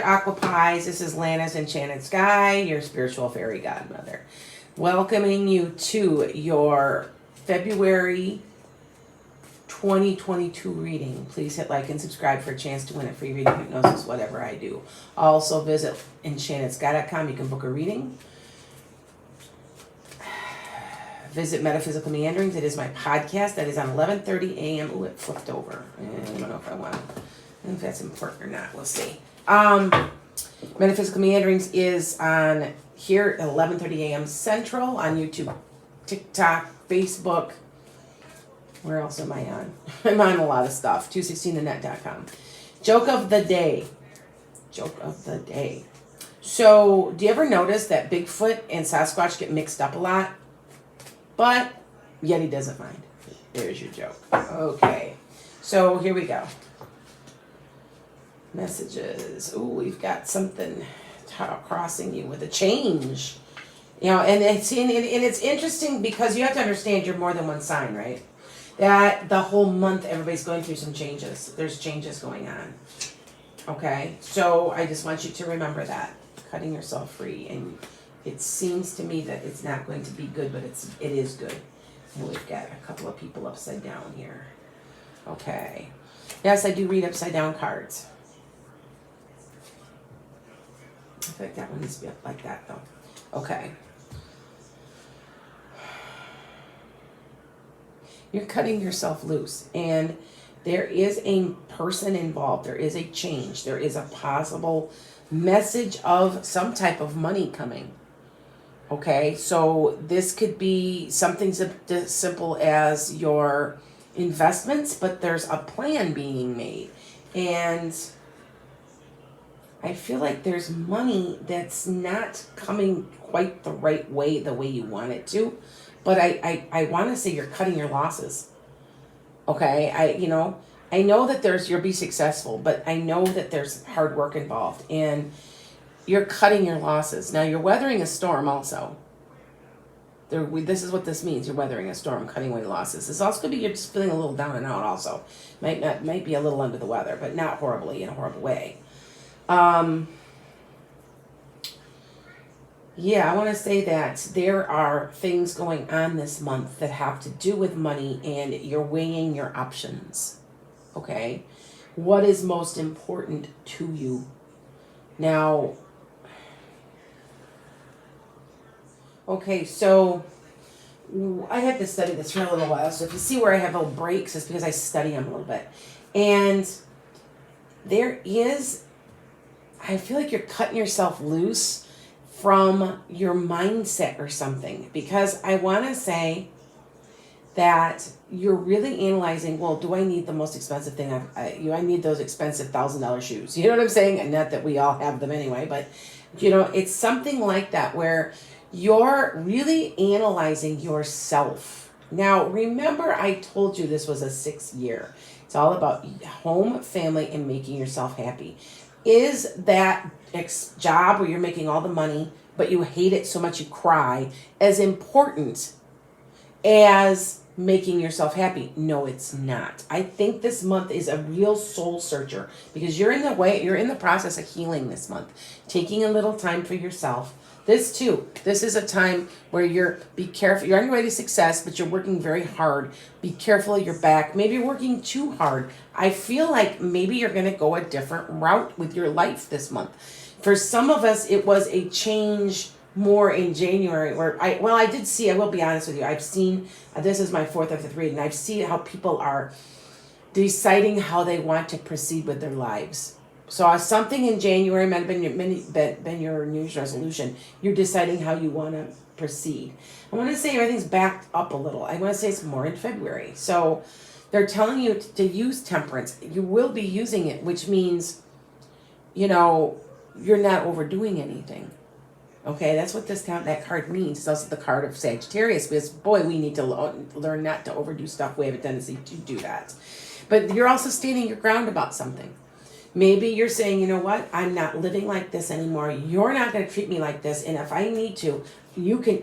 Aqua Pies. This is Lana's Enchanted Sky, your spiritual fairy godmother. Welcoming you to your February 2022 reading. Please hit like and subscribe for a chance to win a free reading, hypnosis, whatever I do. Also visit enchantedsky.com. You can book a reading. Visit Metaphysical Meanderings. It is my podcast that is on 11:30 a.m. Oh, it flipped over. I don't know if I want to, if that's important or not. We'll see. Metaphysical Meanderings is on here at 11:30 a.m. Central on YouTube, TikTok, Facebook. Where else am I on? I'm on a lot of stuff. 216thenet.com. Joke of the day. Joke of the day. So, do you ever notice that Bigfoot and Sasquatch get mixed up a lot? But Yeti doesn't mind. There's your joke. Okay. So, here we go. Messages. Ooh, we've got something crossing you with a change. You know, and it's interesting because you have to understand you're more than one sign, right? That the whole month everybody's going through some changes. There's changes going on. Okay? So I just want you to remember that. Cutting yourself free. And it seems to me that it's not going to be good, but it is good. And we've got a couple of people upside down here. Okay. Yes, I do read upside down cards. I feel like that one needs to be up like that though. Okay. You're cutting yourself loose, and there is a person involved. There is a change. There is a possible message of some type of money coming. Okay, so this could be something simple as your investments, but there's a plan being made. And I feel like there's money that's not coming quite the right way, the way you want it to. But I want to say you're cutting your losses. Okay, I know that you'll be successful, but I know that there's hard work involved, and you're cutting your losses. Now you're weathering a storm also. This is what this means. You're weathering a storm, cutting away losses. This also could be you're just feeling a little down and out also. Might be a little under the weather, but not horribly in a horrible way. Yeah, I want to say that there are things going on this month that have to do with money, and you're weighing your options. Okay? What is most important to you? Now, okay, so I had to study this for a little while. So if you see where I have little breaks, it's because I study them a little bit. And I feel like you're cutting yourself loose from your mindset or something, because I want to say that you're really analyzing, well, do I need the most expensive thing? I need those expensive $1,000 shoes. You know what I'm saying? And not that we all have them anyway, but it's something like that where you're really analyzing yourself. Now, remember I told you this was a 6 year. It's all about home, family, and making yourself happy. Is that job where you're making all the money, but you hate it so much you cry, as important as making yourself happy? No, it's not. I think this month is a real soul searcher, because you're in the process of healing this month, taking a little time for yourself. This is a time where be careful. You're on your way to success, but you're working very hard. Be careful of your back. Maybe you're working too hard. I feel like maybe you're going to go a different route with your life this month. For some of us, it was a change more in January, where I will be honest with you, I've seen, this is my 4th or 5th reading, I've seen how people are deciding how they want to proceed with their lives. So something in January might have been your New Year's resolution. You're deciding how you want to proceed. I want to say everything's backed up a little. I want to say it's more in February. So they're telling you to use temperance. You will be using it, which means, you're not overdoing anything. Okay, that's what that card means. It's also the card of Sagittarius, because, boy, we need to learn not to overdo stuff. We have a tendency to do that. But you're also standing your ground about something. Maybe you're saying, you know what, I'm not living like this anymore. You're not going to treat me like this. And if I need to,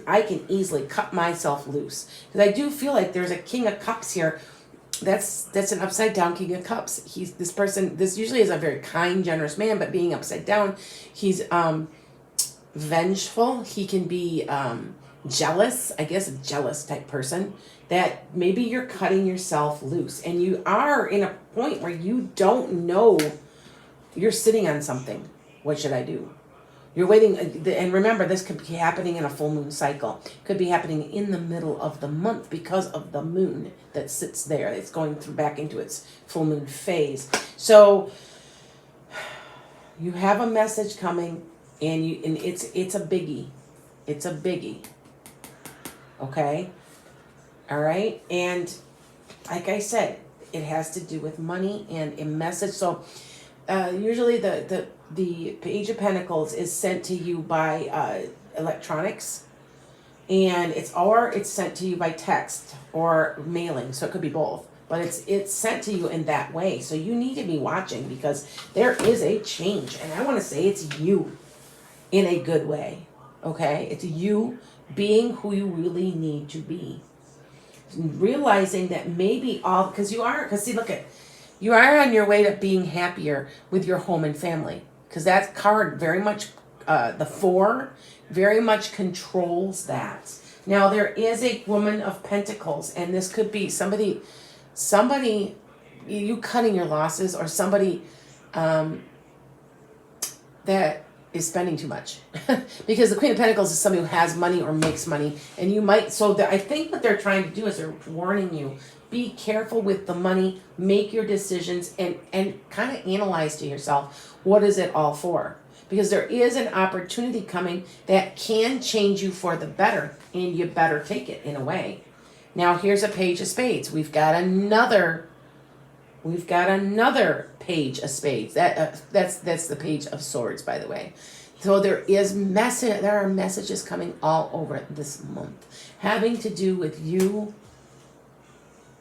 I can easily cut myself loose. Because I do feel like there's a King of Cups here that's an upside down King of Cups. This usually is a very kind, generous man, but being upside down, he's vengeful. He can be jealous, I guess, a jealous type person. That maybe you're cutting yourself loose and you are in a point where you don't know, you're sitting on something. What should I do? You're waiting, and remember, this could be happening in a full moon cycle. Could be happening in the middle of the month because of the moon that sits there. It's going through back into its full moon phase. So you have a message coming, and it's a biggie. It's a biggie. Okay? All right? And like I said, it has to do with money and a message. So usually the Page of Pentacles is sent to you by electronics, and it's sent to you by text or mailing. So it could be both, but it's sent to you in that way. So you need to be watching because there is a change, and I want to say it's you in a good way. Okay, it's you being who you really need to be, realizing that maybe because see, look at. You are on your way to being happier with your home and family, because that card very much, the 4, very much controls that. Now, there is a Woman of Pentacles, and this could be somebody, you cutting your losses, or somebody that is spending too much. Because the Queen of Pentacles is somebody who has money or makes money, and you might, I think what they're trying to do is they're warning you, be careful with the money, make your decisions, and kind of analyze to yourself, what is it all for? Because there is an opportunity coming that can change you for the better, and you better take it in a way. Now, here's a Page of Spades. We've got another Page of Spades. That's the Page of Swords, by the way. So there are messages coming all over this month, having to do with you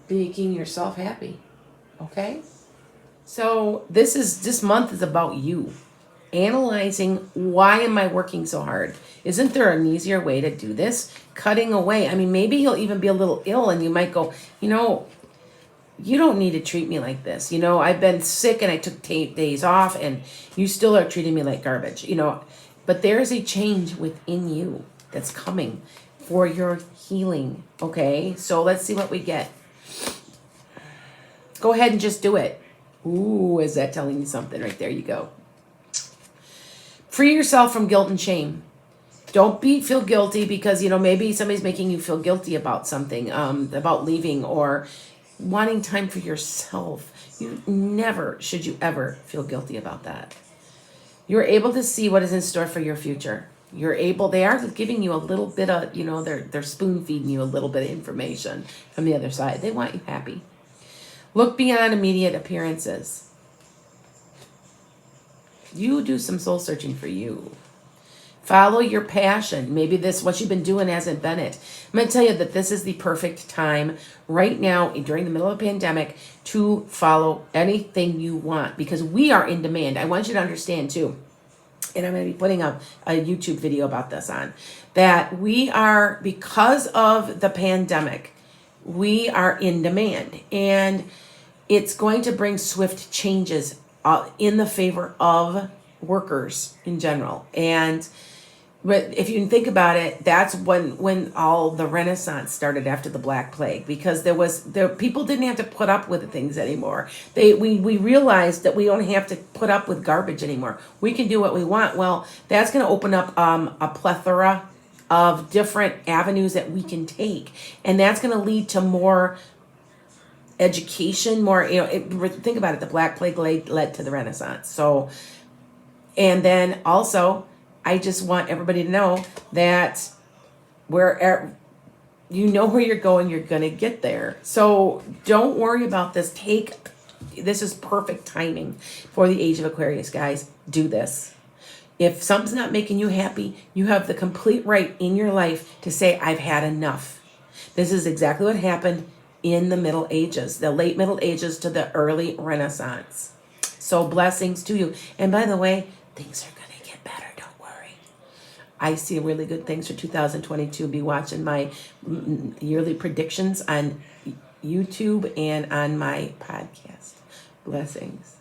making yourself happy. Okay? So this month is about you. Analyzing, why am I working so hard? Isn't there an easier way to do this? Cutting away. I mean, maybe you'll even be a little ill and you might go, you don't need to treat me like this. I've been sick and I took days off and you still are treating me like garbage. But there's a change within you that's coming for your healing. Okay? So let's see what we get. Go ahead and just do it. Ooh, is that telling you something? Right there you go. Free yourself from guilt and shame. Don't feel guilty because, maybe somebody's making you feel guilty about something, about leaving or wanting time for yourself. Should you ever feel guilty about that. You're able to see what is in store for your future. They are giving you a little bit of, they're spoon feeding you a little bit of information from the other side. They want you happy. Look beyond immediate appearances. You do some soul searching for you. Follow your passion. Maybe what you've been doing hasn't been it. I'm going to tell you that this is the perfect time right now during the middle of a pandemic to follow anything you want because we are in demand. I want you to understand too, and I'm going to be putting a YouTube video about this on, that we are, because of the pandemic, we are in demand. And it's going to bring swift changes in the favor of workers in general. But if you can think about it, that's when all the Renaissance started after the Black Plague, because people didn't have to put up with the things anymore. We realized that we don't have to put up with garbage anymore. We can do what we want. Well, that's going to open up a plethora of different avenues that we can take, and that's going to lead to more education, more, think about it, the Black Plague led to the Renaissance. So, and then also, I just want everybody to know that where you're going, you're going to get there. So don't worry about this. This is perfect timing for the age of Aquarius, guys. Do this. If something's not making you happy, you have the complete right in your life to say, I've had enough. This is exactly what happened in the Middle Ages, the late Middle Ages to the early Renaissance. So blessings to you. And by the way, things are going to get better. Don't worry. I see really good things for 2022. Be watching my yearly predictions on YouTube and on my podcast. Blessings.